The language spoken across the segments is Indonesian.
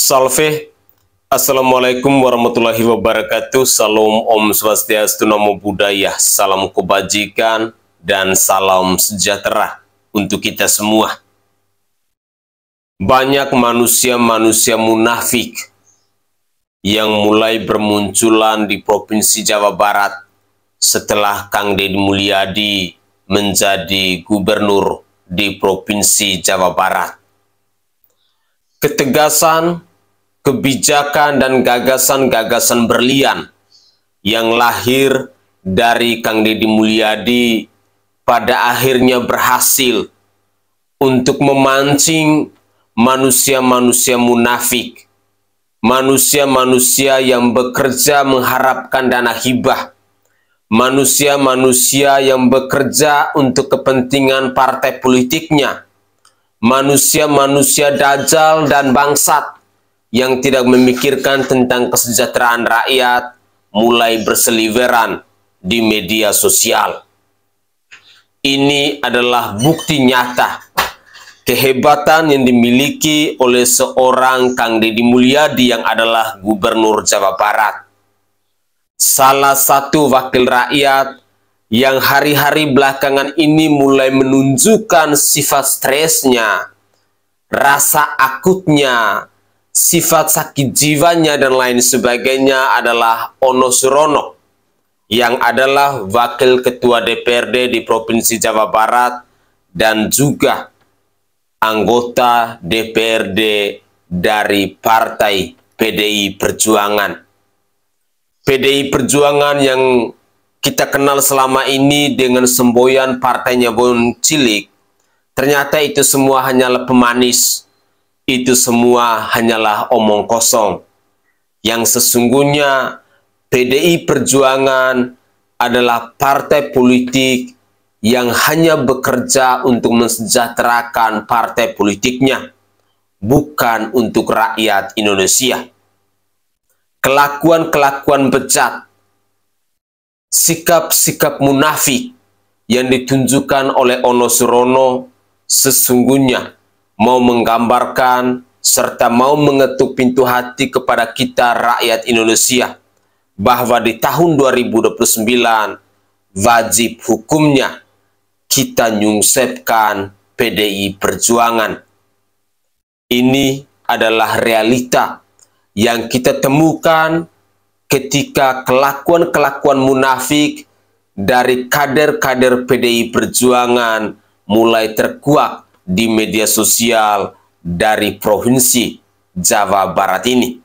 Salve, Assalamualaikum warahmatullahi wabarakatuh. Salam Om Swastiastu, Namo Buddhaya, salam kebajikan dan salam sejahtera untuk kita semua. Banyak manusia-manusia munafik yang mulai bermunculan di Provinsi Jawa Barat setelah Kang Deddy Mulyadi menjadi gubernur di Provinsi Jawa Barat. Ketegasan, kebijakan, dan gagasan-gagasan berlian yang lahir dari Kang Deddy Mulyadi pada akhirnya berhasil untuk memancing manusia-manusia munafik, manusia-manusia yang bekerja mengharapkan dana hibah, manusia-manusia yang bekerja untuk kepentingan partai politiknya, manusia-manusia dajjal dan bangsat yang tidak memikirkan tentang kesejahteraan rakyat mulai berseliweran di media sosial. Ini adalah bukti nyata kehebatan yang dimiliki oleh seorang Kang Deddy Mulyadi yang adalah Gubernur Jawa Barat. Salah satu wakil rakyat yang hari-hari belakangan ini mulai menunjukkan sifat stresnya, rasa akutnya, sifat sakit jiwanya, dan lain sebagainya adalah Ono Surono, yang adalah Wakil Ketua DPRD di Provinsi Jawa Barat dan juga anggota DPRD dari Partai PDI Perjuangan. PDI Perjuangan yang kita kenal selama ini dengan semboyan partainya Bon Cilik, ternyata itu semua hanyalah pemanis, itu semua hanyalah omong kosong. Yang sesungguhnya PDI Perjuangan adalah partai politik yang hanya bekerja untuk mensejahterakan partai politiknya, bukan untuk rakyat Indonesia. Kelakuan-kelakuan bejat, sikap-sikap munafik yang ditunjukkan oleh Ono Surono sesungguhnya mau menggambarkan serta mau mengetuk pintu hati kepada kita rakyat Indonesia bahwa di tahun 2029 wajib hukumnya kita nyungsepkan PDI Perjuangan. Ini adalah realita yang kita temukan ketika kelakuan-kelakuan munafik dari kader-kader PDI Perjuangan mulai terkuak di media sosial dari Provinsi Jawa Barat ini.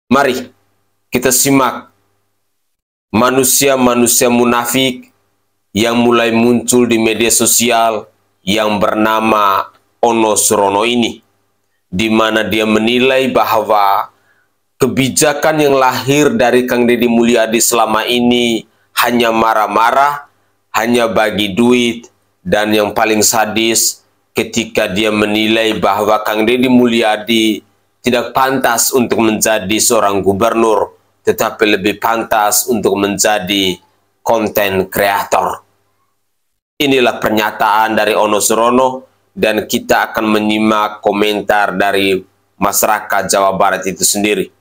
Mari kita simak manusia-manusia munafik yang mulai muncul di media sosial yang bernama Ono Surono ini, di mana dia menilai bahwa kebijakan yang lahir dari Kang Deddy Mulyadi selama ini hanya marah-marah, hanya bagi duit, dan yang paling sadis ketika dia menilai bahwa Kang Deddy Mulyadi tidak pantas untuk menjadi seorang gubernur, tetapi lebih pantas untuk menjadi konten kreator. Inilah pernyataan dari Ono Surono, dan kita akan menyimak komentar dari masyarakat Jawa Barat itu sendiri.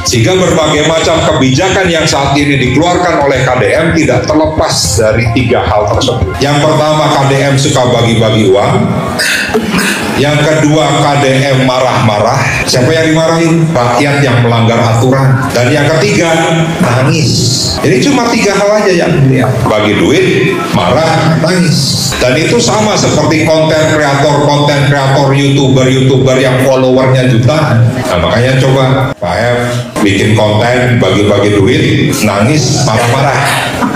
Sehingga berbagai macam kebijakan yang saat ini dikeluarkan oleh KDM tidak terlepas dari tiga hal tersebut. Yang pertama, KDM suka bagi-bagi uang. Yang kedua, KDM marah-marah. Siapa yang dimarahin? Rakyat yang melanggar aturan. Dan yang ketiga, nangis. Ini cuma tiga hal aja yang dilihat. Bagi duit, marah, nangis. Dan itu sama seperti konten kreator YouTuber yang followernya jutaan. Nah, makanya coba Pak M bikin konten bagi-bagi duit, nangis, marah-marah,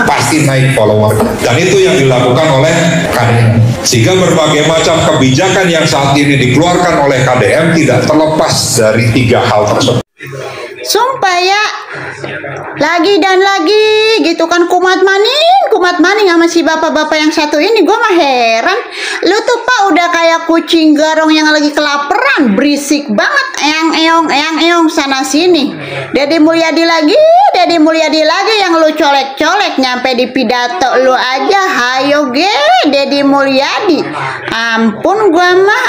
pasti naik follower. Dan itu yang dilakukan oleh KDM. Sehingga berbagai macam kebijakan yang saat ini dikeluarkan oleh KDM tidak terlepas dari tiga hal tersebut. Sumpah ya, lagi dan lagi gitu kan kumat maning sama si bapak-bapak yang satu ini. Gue mah heran, lu tuh Pak udah kayak kucing garong yang lagi kelaparan, berisik banget, eyang-eyong sana sini. Deddy Mulyadi lagi yang lu colek-colek, nyampe di pidato lu aja hayo Deddy Mulyadi. Ampun gua mah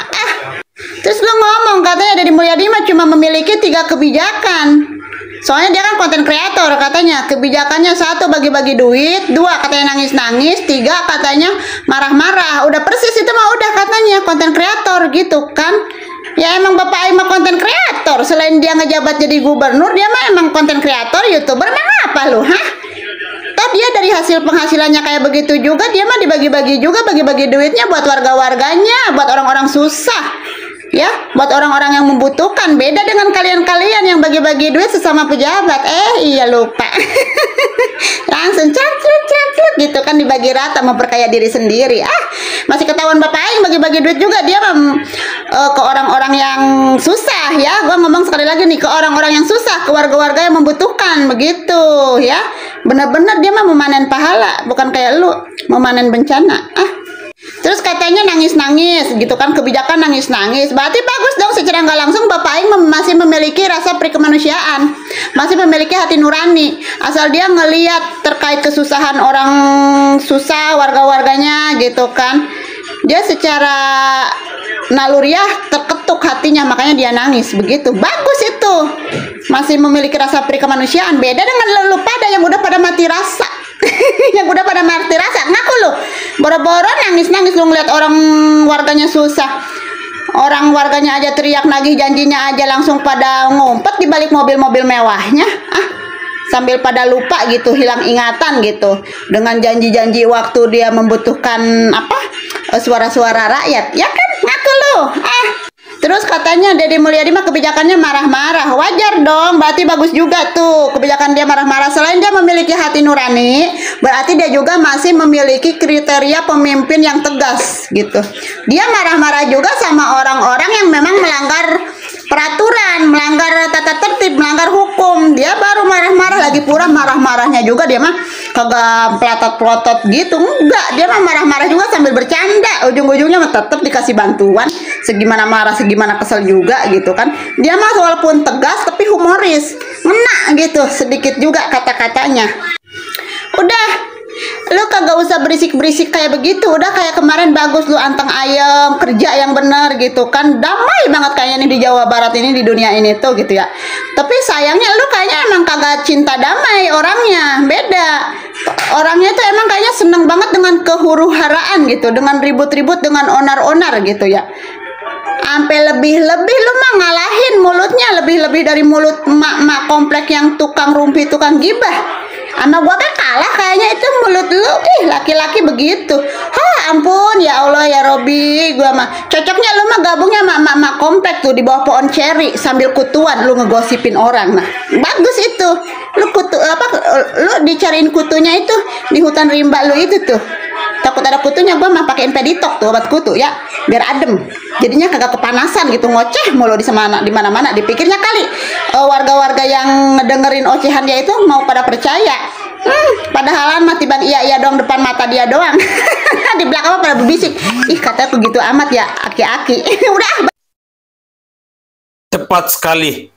Terus lu ngomong katanya Deddy Mulyadi mah cuma memiliki 3 kebijakan. Soalnya dia kan konten kreator, katanya kebijakannya 1 bagi-bagi duit, 2 katanya nangis-nangis, 3 katanya marah-marah. Udah persis itu mah udah katanya konten kreator gitu kan. Ya emang Bapak Aing mah konten kreator. Selain dia ngejabat jadi gubernur, dia mah emang konten kreator, YouTuber, emang apa lu, hah? Toh dia dari hasil penghasilannya kayak begitu juga, dia mah dibagi-bagi juga, bagi-bagi duitnya buat warga-warganya, buat orang-orang susah. Ya, buat orang-orang yang membutuhkan. Beda dengan kalian-kalian yang bagi-bagi duit sesama pejabat. Iya lupa. Langsung cak gitu kan, dibagi rata, memperkaya diri sendiri. Masih ketahuan Bapak Aing bagi-bagi duit juga. Dia ke orang-orang yang susah ya. Gua ngomong sekali lagi nih, ke orang-orang yang susah, ke warga-warga yang membutuhkan, begitu ya. Benar-benar dia mah memanen pahala, bukan kayak lu memanen bencana. Terus katanya nangis-nangis gitu kan, kebijakan nangis-nangis. Berarti bagus dong, secara nggak langsung Bapak Aing masih memiliki rasa perikemanusiaan, masih memiliki hati nurani. Asal dia ngeliat terkait kesusahan orang susah, warga-warganya gitu kan, dia secara naluriah terketuk hatinya, makanya dia nangis begitu. Bagus itu, masih memiliki rasa perikemanusiaan. Beda dengan lu pada yang udah pada mati rasa. Yang udah pada mati rasa, ngaku lu boro-boro nangis-nangis lu ngeliat orang warganya susah, orang warganya aja teriak nagih janjinya aja langsung pada ngumpet di balik mobil-mobil mewahnya, sambil pada lupa gitu, hilang ingatan gitu dengan janji-janji waktu dia membutuhkan suara-suara rakyat, ya kan, ngaku lu. Terus katanya Deddy Mulyadi mah kebijakannya marah-marah. Wajar dong, berarti bagus juga tuh kebijakan dia marah-marah. Selain dia memiliki hati nurani, berarti dia juga masih memiliki kriteria pemimpin yang tegas gitu. Dia marah-marah juga sama orang-orang yang memang melanggar peraturan, melanggar tata tertib, melanggar hukum. Dia baru marah-marah, lagi pura marah-marahnya juga dia mah kagak pelotot-pelotot gitu. Enggak, dia mah marah-marah juga sambil bercanda. Ujung-ujungnya mah tetap dikasih bantuan. Segimana marah, segimana kesel juga gitu kan. Dia mah walaupun tegas tapi humoris, ngena gitu sedikit juga kata-katanya. Udah, lu kagak usah berisik-berisik kayak begitu. Udah kayak kemarin bagus lu anteng ayam, kerja yang bener gitu kan. Damai banget kayaknya nih di Jawa Barat ini, di dunia ini tuh gitu ya. Tapi sayangnya lu kayaknya emang kagak cinta damai orangnya. Beda. Orangnya tuh emang kayaknya seneng banget dengan kehuru-haraan gitu, dengan ribut-ribut, dengan onar-onar gitu ya. Sampai lebih-lebih lu mah ngalahin mulutnya, lebih-lebih dari mulut emak-emak komplek yang tukang rumpi, tukang gibah. Sama gua kan kalah kayaknya itu mulut lu, laki-laki begitu. Ampun ya Allah ya Robi, gua mah cocoknya lu mah gabungnya sama emak-emak komplek tuh di bawah pohon ceri sambil kutuan lu ngegosipin orang. Nah, bagus itu. Lu lu dicariin kutunya itu di hutan rimba lu itu tuh. Takut ada kutunya, gua mah pakein peditok tuh, obat kutu ya, biar adem. Jadinya kagak kepanasan gitu, ngoceh mulu di mana-mana. Dipikirnya kali warga-warga yang ngedengerin ocehan dia itu mau pada percaya. Padahal mah tiban iya dong depan mata dia doang. Di belakang pada berbisik. Katanya begitu amat ya, aki-aki. Udah. Tepat sekali.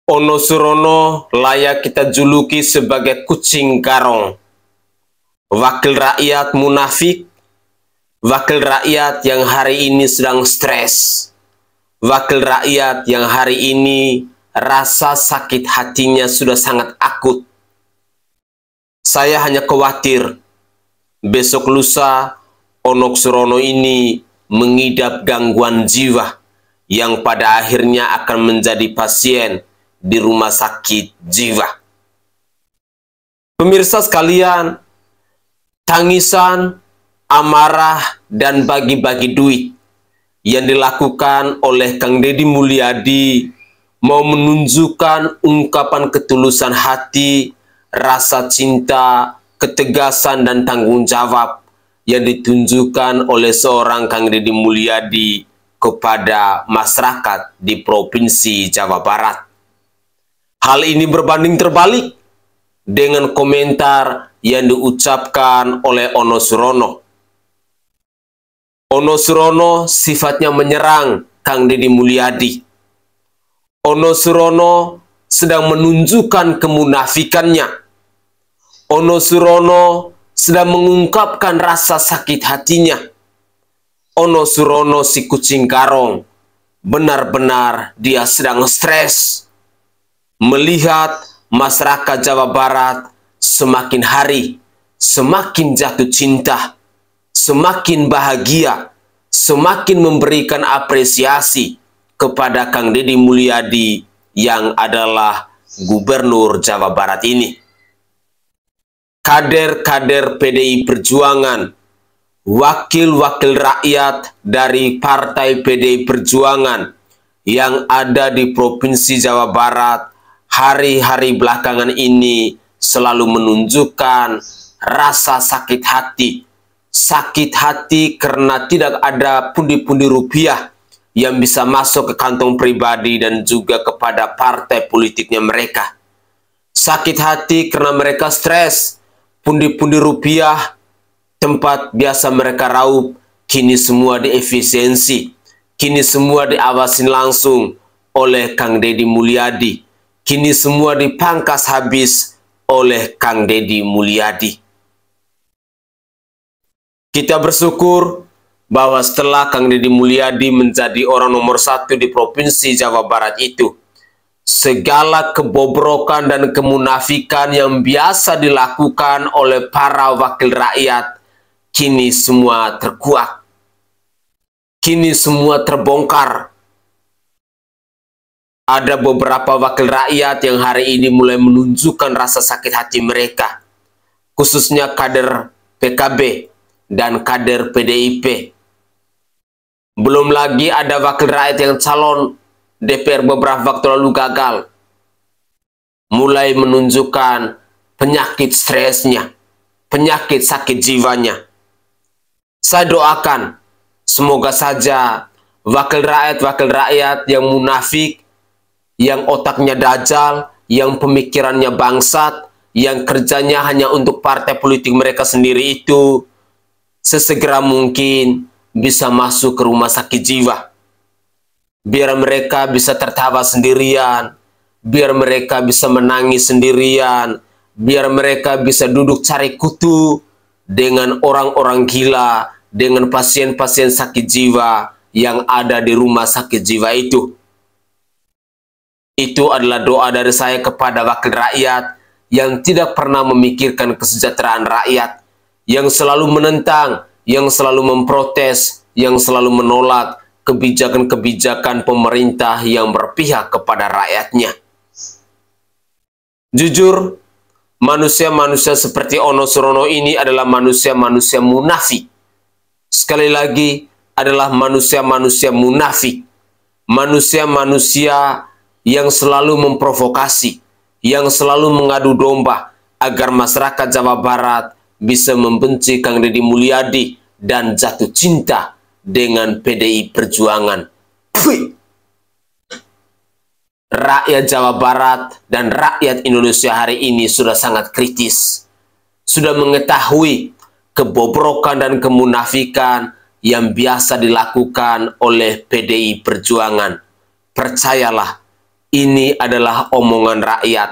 Ono Surono layak kita juluki sebagai kucing garong. Wakil rakyat munafik, wakil rakyat yang hari ini sedang stres, wakil rakyat yang hari ini rasa sakit hatinya sudah sangat akut. Saya hanya khawatir besok lusa Onok Surono ini mengidap gangguan jiwa yang pada akhirnya akan menjadi pasien di rumah sakit jiwa. Pemirsa sekalian, tangisan, amarah, dan bagi-bagi duit yang dilakukan oleh Kang Deddy Mulyadi mau menunjukkan ungkapan ketulusan hati, rasa cinta, ketegasan, dan tanggung jawab yang ditunjukkan oleh seorang Kang Deddy Mulyadi kepada masyarakat di Provinsi Jawa Barat. Hal ini berbanding terbalik dengan komentar yang diucapkan oleh Ono Surono. Ono Surono sifatnya menyerang Kang Deddy Mulyadi. Ono Surono sedang menunjukkan kemunafikannya. Ono Surono sedang mengungkapkan rasa sakit hatinya. Ono Surono si kucing karong benar-benar dia sedang stres melihat masyarakat Jawa Barat semakin hari semakin jatuh cinta, semakin bahagia, semakin memberikan apresiasi kepada Kang Deddy Mulyadi yang adalah Gubernur Jawa Barat ini. Kader-kader PDI Perjuangan, wakil-wakil rakyat dari Partai PDI Perjuangan yang ada di Provinsi Jawa Barat hari-hari belakangan ini selalu menunjukkan rasa sakit hati. Sakit hati karena tidak ada pundi-pundi rupiah yang bisa masuk ke kantong pribadi dan juga kepada partai politiknya mereka. Sakit hati karena mereka stres. Pundi-pundi rupiah tempat biasa mereka raup kini semua diefisiensi, kini semua diawasin langsung oleh Kang Deddy Mulyadi, kini semua dipangkas habis oleh Kang Deddy Mulyadi. Kita bersyukur bahwa setelah Kang Deddy Mulyadi menjadi orang nomor 1 di Provinsi Jawa Barat itu, segala kebobrokan dan kemunafikan yang biasa dilakukan oleh para wakil rakyat kini semua terkuak. Kini semua terbongkar. Ada beberapa wakil rakyat yang hari ini mulai menunjukkan rasa sakit hati mereka, khususnya kader PKB dan kader PDIP. Belum lagi ada wakil rakyat yang calon DPR beberapa waktu lalu gagal, mulai menunjukkan penyakit stresnya, penyakit sakit jiwanya. Saya doakan semoga saja wakil rakyat yang munafik, yang otaknya dajal, yang pemikirannya bangsat, yang kerjanya hanya untuk partai politik mereka sendiri itu sesegera mungkin bisa masuk ke rumah sakit jiwa. Biar mereka bisa tertawa sendirian, biar mereka bisa menangis sendirian, biar mereka bisa duduk cari kutu dengan orang-orang gila, dengan pasien-pasien sakit jiwa yang ada di rumah sakit jiwa itu. Itu adalah doa dari saya kepada wakil rakyat yang tidak pernah memikirkan kesejahteraan rakyat, yang selalu menentang, yang selalu memprotes, yang selalu menolak kebijakan-kebijakan pemerintah yang berpihak kepada rakyatnya. Jujur, manusia-manusia seperti Ono Surono ini adalah manusia-manusia munafik. Sekali lagi, adalah manusia-manusia munafik. Manusia-manusia yang selalu memprovokasi, yang selalu mengadu domba agar masyarakat Jawa Barat bisa membenci Kang Deddy Mulyadi dan jatuh cinta dengan PDI Perjuangan. Puih. Rakyat Jawa Barat dan rakyat Indonesia hari ini sudah sangat kritis. Sudah mengetahui kebobrokan dan kemunafikan yang biasa dilakukan oleh PDI Perjuangan. Percayalah, ini adalah omongan rakyat.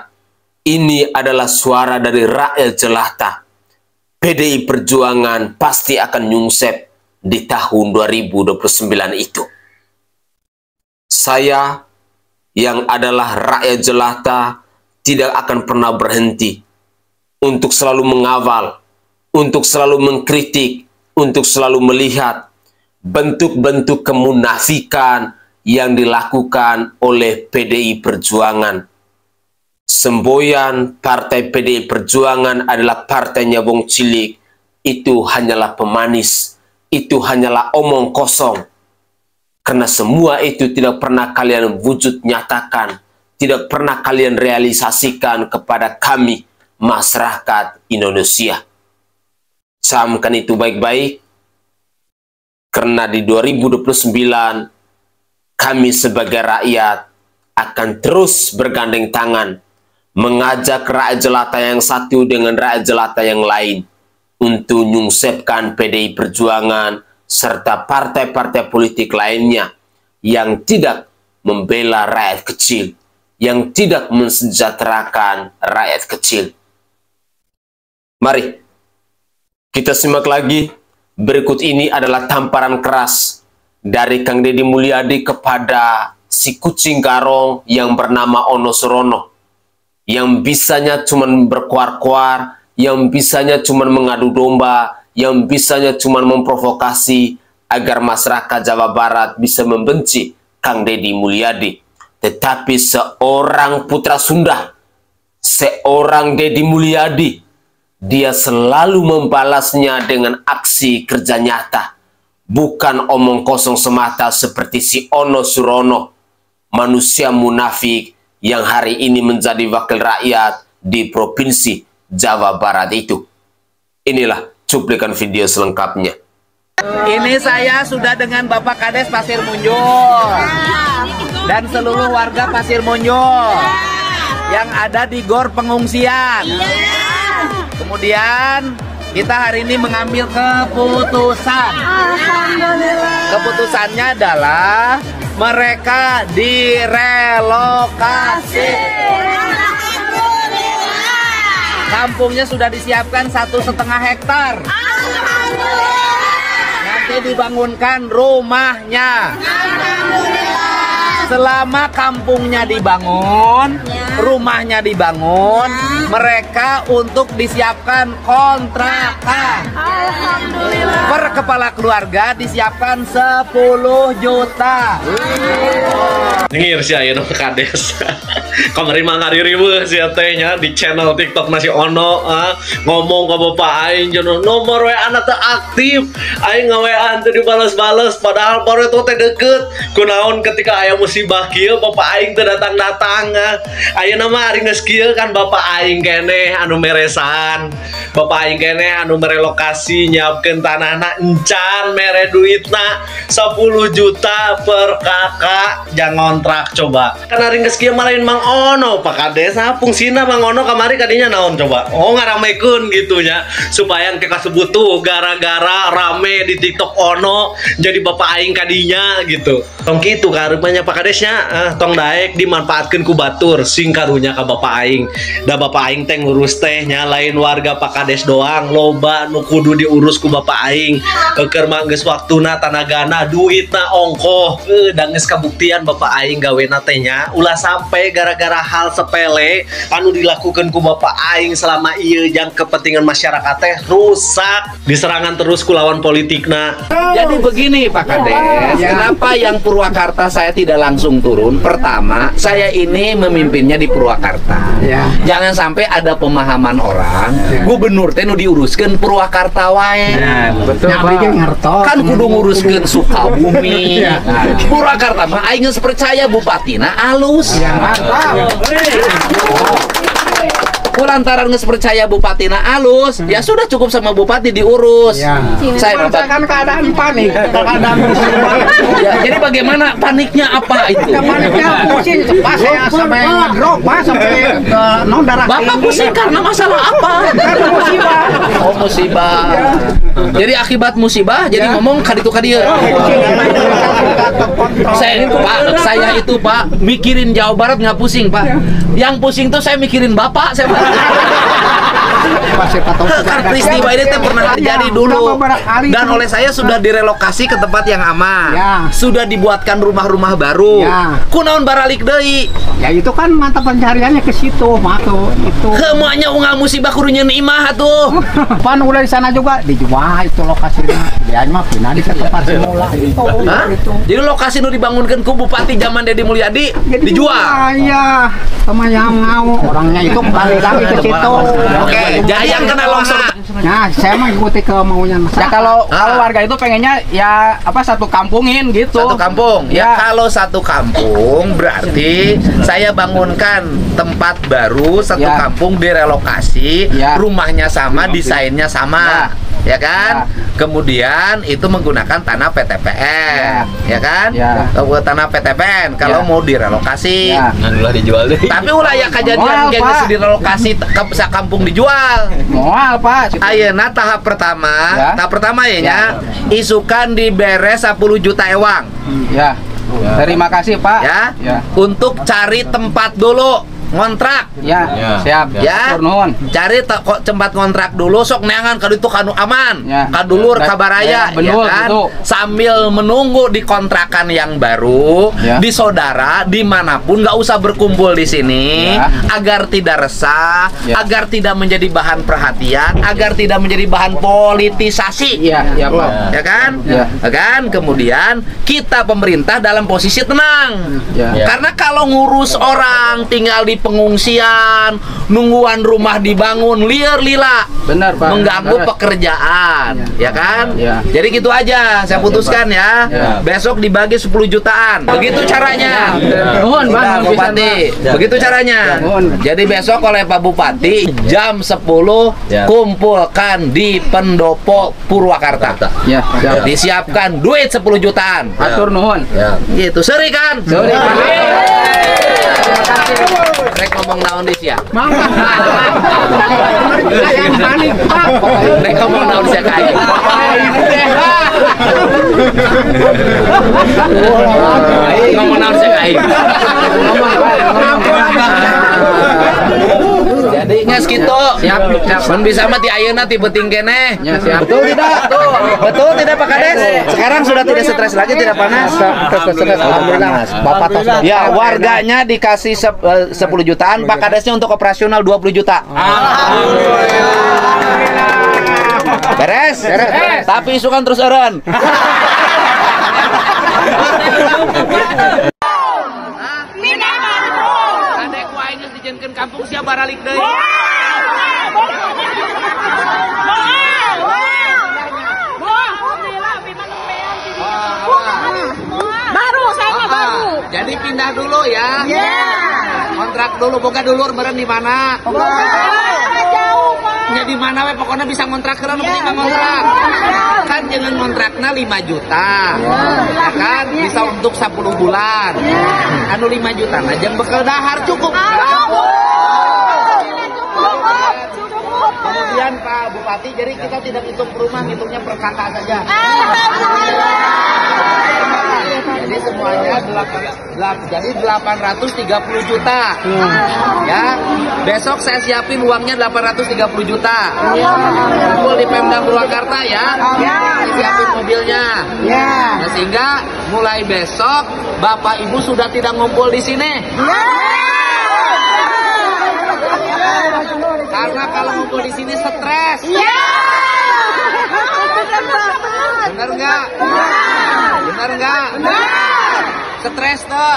Ini adalah suara dari rakyat jelata. PDI Perjuangan pasti akan nyungsep di tahun 2029 itu. Saya yang adalah rakyat jelata tidak akan pernah berhenti untuk selalu mengawal, untuk selalu mengkritik, untuk selalu melihat bentuk-bentuk kemunafikan yang dilakukan oleh PDI Perjuangan. Semboyan partai PDI Perjuangan adalah partainya wong cilik. Itu hanyalah pemanis, itu hanyalah omong kosong. Karena semua itu tidak pernah kalian wujud nyatakan, tidak pernah kalian realisasikan kepada kami, masyarakat Indonesia. Camkan itu baik-baik, karena di 2029, kami sebagai rakyat akan terus bergandeng tangan, mengajak rakyat jelata yang satu dengan rakyat jelata yang lain, untuk nyungsepkan PDI Perjuangan, serta partai-partai politik lainnya yang tidak membela rakyat kecil, yang tidak mensejahterakan rakyat kecil. Mari kita simak lagi. Berikut ini adalah tamparan keras dari Kang Deddy Mulyadi kepada si kucing garong yang bernama Ono Surono, yang bisanya cuman berkuar-kuar, yang bisanya cuman mengadu domba, yang bisanya cuman memprovokasi agar masyarakat Jawa Barat bisa membenci Kang Deddy Mulyadi. Tetapi seorang putra Sunda, seorang Deddy Mulyadi, dia selalu membalasnya dengan aksi kerja nyata, bukan omong kosong semata seperti si Ono Surono, manusia munafik yang hari ini menjadi wakil rakyat di Provinsi Jawa Barat itu. Inilah cuplikan video selengkapnya. Ini saya sudah dengan Bapak Kades Pasir Munjul dan seluruh warga Pasir Munjul yang ada di GOR pengungsian. Kemudian kita hari ini mengambil keputusan. Keputusannya adalah mereka direlokasi. Kampungnya sudah disiapkan 1,5 hektar. Nanti dibangunkan rumahnya. Selama kampungnya dibangun, rumahnya dibangun, mereka untuk disiapkan kontrakan. Per kepala keluarga disiapkan 10 juta. Ngir sih ayeuna Kades. Kamari mah ngariweuh sia teh nya di channel TikTok nasi Ono ngomong ke Bapak aing jeung nomor WA teh aktif. Aing ngawean teh dibales-bales padahal baru teh deket. Kunaon ketika aya musibah kieu Bapak aing teh datang-datang. Ayeuna mah ari geus kieu kan Bapak aing keneh anu meresan. Bapak aing keneh anu merelokasi nyiapkeun tanahna encan mere duitna 10 juta per kakak jang ngontrak coba. Kan ari geus kieu mah lain Mang Ono Pak Kades. Nah fungsina Mang Ono kamari kadinya naon coba? Oh ngaramekeun gitu nya supaya engke kasebut tuh gara-gara rame di TikTok Ono jadi Bapak aing kadinya gitu. Tong kitu kareupanya Pak Kadesnya tong daek dimanfaatkeun ku batur sing karunya ka Bapak aing. Da Bapak aing teh ngurus teh nya lain warga Pak Kades doang, loba nu kudu diurus ku Bapak aing. Keur mah geus waktuna tanagana duitna ongkoh. Da geus kabuktian Bapak aing gawena teh nya ulah sampai gara-gara hal sepele anu dilakukan ku Bapak aing selama ieu jang kepentingan masyarakat teh rusak, diserangan terus ku lawan politikna. Jadi begini Pak Kades, kenapa yang Purwakarta saya tidak langsung turun? Pertama, saya ini memimpinnya di Purwakarta. Jangan sampai ada pemahaman orang, gubernur teh nu diuruskeun Purwakarta wae. Betul Kan kudu nguruskeun Sukabumi. Purwakarta mah aing geus percaya bupatina alus. Lantaran nggak percaya bupatina alus, ya sudah cukup sama bupati diurus. Saya merasakan keadaan panik, keadaan ya, jadi bagaimana paniknya apa itu? Paniknya pusing, pas saya sampai ngedrop, pas sampai ke non darah. Bapak pusing karena masalah apa? Karena musibah. Oh musibah. Jadi akibat musibah, jadi ngomong kaditu kadieu. Saya itu Pak mikirin Jawa Barat nggak pusing Pak. Yang pusing tuh saya mikirin Bapak saya. Kan peristiwa ini pernah terjadi dulu dan oleh saya sudah direlokasi ke tempat yang aman. Sudah dibuatkan rumah-rumah baru. Kunaon baralik deui. Ya itu kan mata pencariannya ke situ, matu itu. Kemuanya unggal musibah kurunya imah atuh. Pan udah di sana juga dijual itu lokasinya. Dia mah pindah di tempat semula itu. Jadi lokasi nu dibangunkan ku Bupati zaman Deddy Mulyadi dijual. Iya, sama yang mau orangnya itu balik lagi ke situ. Oke, yang kena longsor. Nah, saya mah ikuti ke maunya masyarakat. Ya kalau warga itu pengennya ya apa satu kampungin gitu. Satu kampung. Ya kalau satu kampung berarti saya bangunkan tempat baru, satu kampung direlokasi, rumahnya sama, desainnya sama. Ya kan? Kemudian itu menggunakan tanah PTPN, ya kan? Tanah PTPN kalau mau direlokasi. Ulah dijual deh. Tapi ulah ya kejadian geus direlokasi ke kampung dijual. Moal Pak. Ayeuna tahap pertama, ya nya isukan diberes 10 juta ewang. Terima kasih Pak. Untuk cari tempat dulu. ngontrak. Ya, siap. Ya, nuhun. cari kok tempat ngontrak dulu sok neangan kadu itu kanu aman. Ya. Kadulur kabaraya ya kan. Betul. Sambil menunggu di kontrakan yang baru, di saudara dimanapun nggak usah berkumpul di sini agar tidak resah, agar tidak menjadi bahan perhatian, agar tidak menjadi bahan politisasi. Iya, Pak. Ya kan? Ya kan? Kemudian kita pemerintah dalam posisi tenang. Karena kalau ngurus orang tinggal di pengungsian, nungguan rumah dibangun liar lila, benar Pak, mengganggu pekerjaan, ya kan? Jadi gitu aja, saya putuskan ya. Besok dibagi 10 jutaan, begitu caranya. Nuhun Pak, Bupati, begitu caranya. Jadi besok oleh Pak Bupati jam 10 kumpulkan di Pendopo Purwakarta. Disiapkan duit 10 jutaan. Atur nuhun. Gitu, seri kan? Seri. Rek ngomong naon di sia. Yang panik, Pak. Rek ngomong naon di sia kae. Ngomong naon di sia kae. Jadi nges gitu. Siap. Mun bisa mah ti ayeuna ti beuting keneh. Betul tidak? Tuh. Betul tidak Pak Kades? Sekarang sudah tidak stres lagi, tidak panas. Alhamdulillah. Bapak tos. Ya, warganya dikasih 10 jutaan, Pak Kadesnya untuk operasional 20 juta. Beres? Tapi isukan terus eureun. Kadek wae geus dijieunkeun kampung sia baralik deui. Baru, saya mah baru. Jadi pindah dulu ya. Kontrak dulu, boga dulur meureun di mana? Jauh, Pak. Nya di mana we pokoknya bisa ngontrak heula nu penting ngontrak. Kan jangan kontrakna 5 juta. Ya kan bisa untuk 10 bulan. Anu 5 juta nah jeung bekal dahar cukup. Kemudian Pak Bupati, jadi kita tidak hitung per rumah, hitungnya per kakak saja. Jadi semuanya 830 juta. Ya, besok saya siapin uangnya 830 juta. Kumpul di Pemda Purwakarta ya. Siapin mobilnya. Nah, sehingga mulai besok Bapak Ibu sudah tidak ngumpul di sini. Karena kalau ngumpul di sini stres. Bener nggak? Bener nggak? Stres tuh.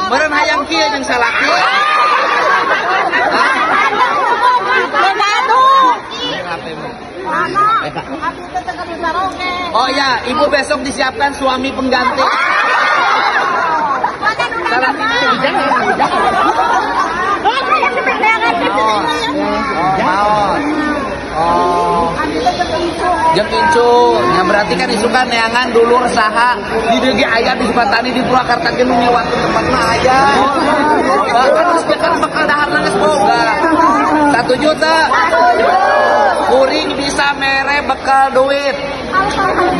Meureun hayang kieu jeung salaki. Oh ya, Ibu besok disiapkan suami pengganti. Jeung incu, yang berarti kan isukan neangan dulu saha di degi aya di Batani di Purwakarta ge nu nyewakeun tempatna aya. Terus dia kan bakal dahar geus boga. 1 juta. Kuring bisa mere bekal duit.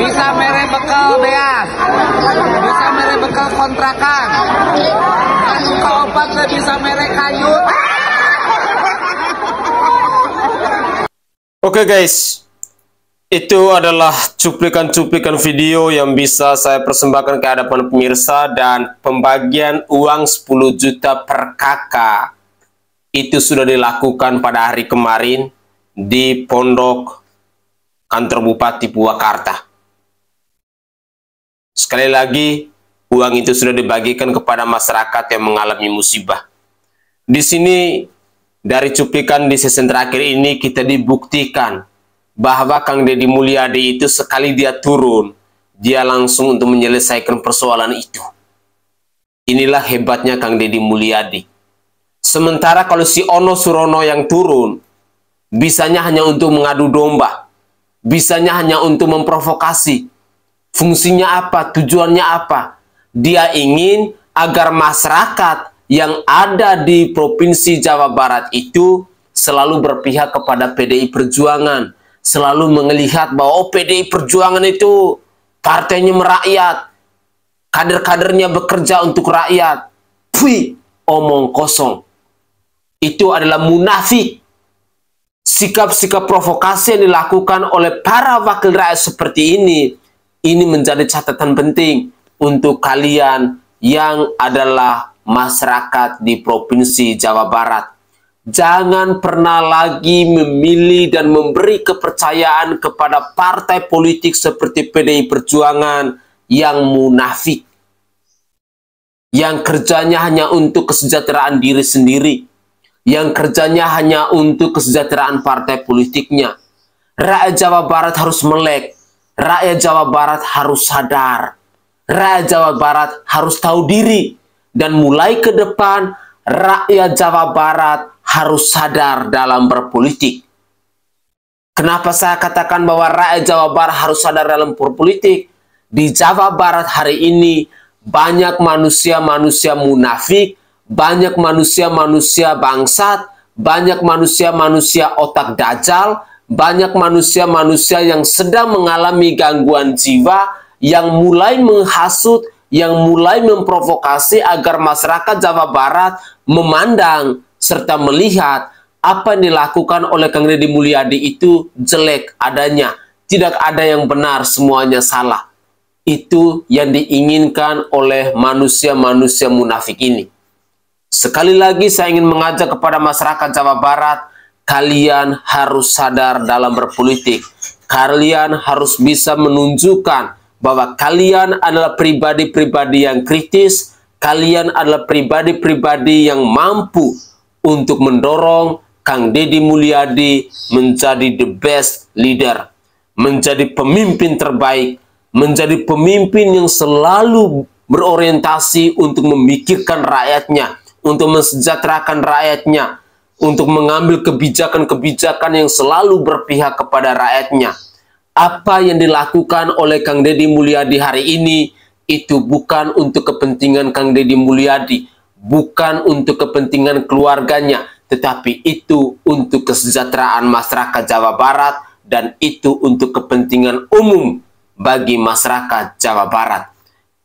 Bisa mere bekal beas. Bisa mere bekal kontrakan. Suka opat bisa mere kayu. Oke guys, itu adalah cuplikan-cuplikan video yang bisa saya persembahkan ke hadapan pemirsa, dan pembagian uang 10 juta per kakak itu sudah dilakukan pada hari kemarin di Pondok Kantor Bupati Purwakarta. Sekali lagi, uang itu sudah dibagikan kepada masyarakat yang mengalami musibah. Di sini dari cuplikan di season terakhir ini kita dibuktikan bahwa Kang Deddy Mulyadi itu sekali dia turun, dia langsung untuk menyelesaikan persoalan itu. Inilah hebatnya Kang Deddy Mulyadi. Sementara kalau si Ono Surono yang turun, bisanya hanya untuk mengadu domba, bisanya hanya untuk memprovokasi. Fungsinya apa? Tujuannya apa? Dia ingin agar masyarakat yang ada di Provinsi Jawa Barat itu selalu berpihak kepada PDI Perjuangan, selalu melihat bahwa PDI Perjuangan itu partainya merakyat, kader-kadernya bekerja untuk rakyat, Pui, omong kosong. Itu adalah munafik. Sikap-sikap provokasi yang dilakukan oleh para wakil rakyat seperti ini menjadi catatan penting untuk kalian yang adalah masyarakat di Provinsi Jawa Barat. Jangan pernah lagi memilih dan memberi kepercayaan kepada partai politik seperti PDI Perjuangan yang munafik, yang kerjanya hanya untuk kesejahteraan diri sendiri, yang kerjanya hanya untuk kesejahteraan partai politiknya. Rakyat Jawa Barat harus melek, rakyat Jawa Barat harus sadar, rakyat Jawa Barat harus tahu diri, dan mulai ke depan rakyat Jawa Barat harus sadar dalam berpolitik. Kenapa saya katakan bahwa rakyat Jawa Barat harus sadar dalam berpolitik? Di Jawa Barat hari ini banyak manusia-manusia munafik, banyak manusia-manusia bangsat, banyak manusia-manusia otak dajal, banyak manusia-manusia yang sedang mengalami gangguan jiwa, yang mulai menghasut, yang mulai memprovokasi agar masyarakat Jawa Barat memandang serta melihat apa yang dilakukan oleh Kang Deddy Mulyadi itu jelek adanya. Tidak ada yang benar, semuanya salah. Itu yang diinginkan oleh manusia-manusia munafik ini. Sekali lagi saya ingin mengajak kepada masyarakat Jawa Barat, kalian harus sadar dalam berpolitik. Kalian harus bisa menunjukkan bahwa kalian adalah pribadi-pribadi yang kritis, kalian adalah pribadi-pribadi yang mampu untuk mendorong Kang Deddy Mulyadi menjadi the best leader, menjadi pemimpin terbaik, menjadi pemimpin yang selalu berorientasi untuk memikirkan rakyatnya, untuk mensejahterakan rakyatnya, untuk mengambil kebijakan-kebijakan yang selalu berpihak kepada rakyatnya. Apa yang dilakukan oleh Kang Deddy Mulyadi hari ini itu bukan untuk kepentingan Kang Deddy Mulyadi, bukan untuk kepentingan keluarganya, tetapi itu untuk kesejahteraan masyarakat Jawa Barat, dan itu untuk kepentingan umum bagi masyarakat Jawa Barat.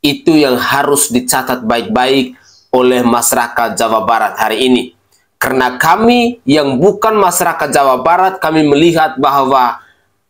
Itu yang harus dicatat baik-baik oleh masyarakat Jawa Barat hari ini. Karena kami yang bukan masyarakat Jawa Barat, kami melihat bahwa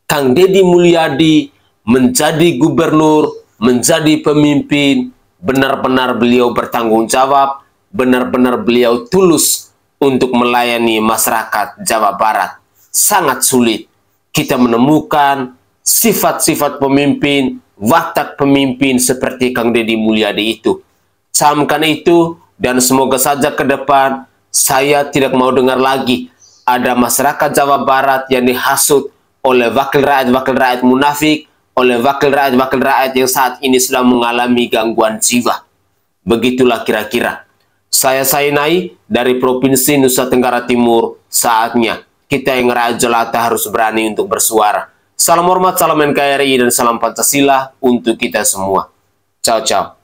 Kang Deddy Mulyadi menjadi gubernur, menjadi pemimpin, benar-benar beliau bertanggung jawab, benar-benar beliau tulus untuk melayani masyarakat Jawa Barat. Sangat sulit kita menemukan sifat-sifat pemimpin, watak pemimpin seperti Kang Deddy Mulyadi itu. Camkan itu, dan semoga saja ke depan saya tidak mau dengar lagi ada masyarakat Jawa Barat yang dihasut oleh wakil rakyat munafik, oleh wakil rakyat yang saat ini sedang mengalami gangguan jiwa. Begitulah kira-kira. Saya Sainai dari Provinsi Nusa Tenggara Timur. Saatnya kita yang rakyat jelata harus berani untuk bersuara. Salam hormat, salam NKRI, dan salam Pancasila untuk kita semua. Ciao, ciao.